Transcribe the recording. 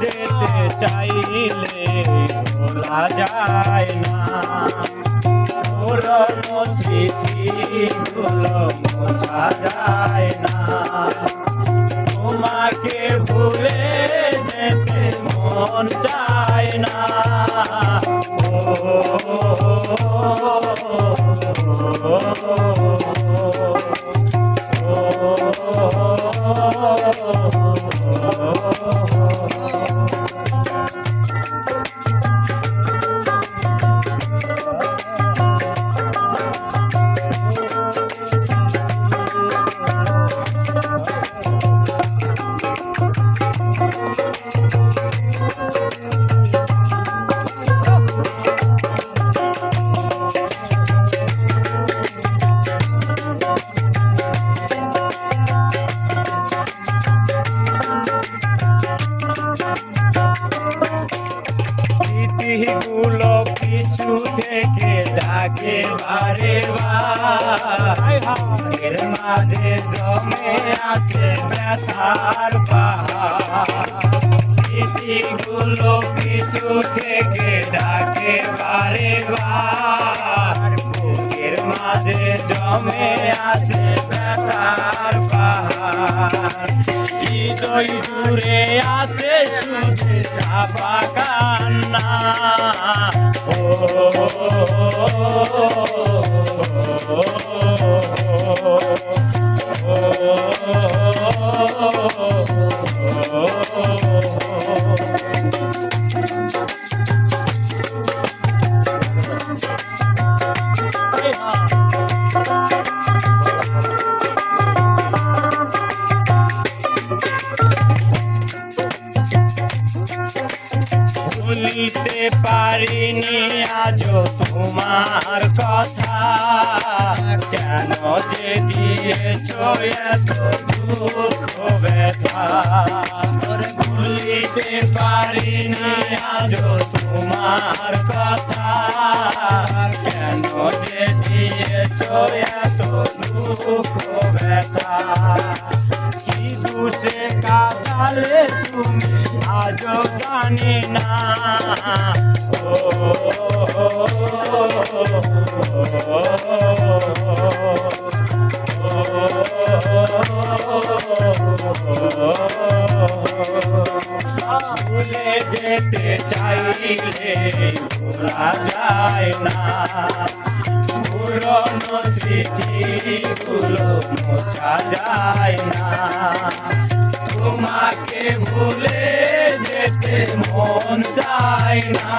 যেতে চাইলে ভোলা যায় না, পুরনো স্মৃতিগুলো মোছা যায় না, তোমাকে ভুলে যেতে মন চায় না। স্মৃতিগুলো পিছু থেকে ডাকে বারে বার, মাঝে জমে আছে ব্যথার পাহাড়। স্মৃতিগুলো পিছু থেকে ডাকে বারে বার, বুকের মাঝে জমে আছে ব্যথার পাহাড়। হৃদয় জুড়ে আছে শুধু চাপা কান্না, ও ভুলিতে পারিনি আজও তোমার কথা, কেন যে দিয়েছ এত দুঃখ ব্যথা। ভুলিতে পারিনি আজও তোমার কথা, কেন যে দিয়েছ এত দুঃখ ব্যথা। কি দুষে কাটালে তুমি আজও জানি না, ভুলে যেতে চাইলে ভোলা যায় না, পুরনো স্মৃতিগুলো মোছা যায় না, তোমাকে ভুলে যেতে মন চায় না।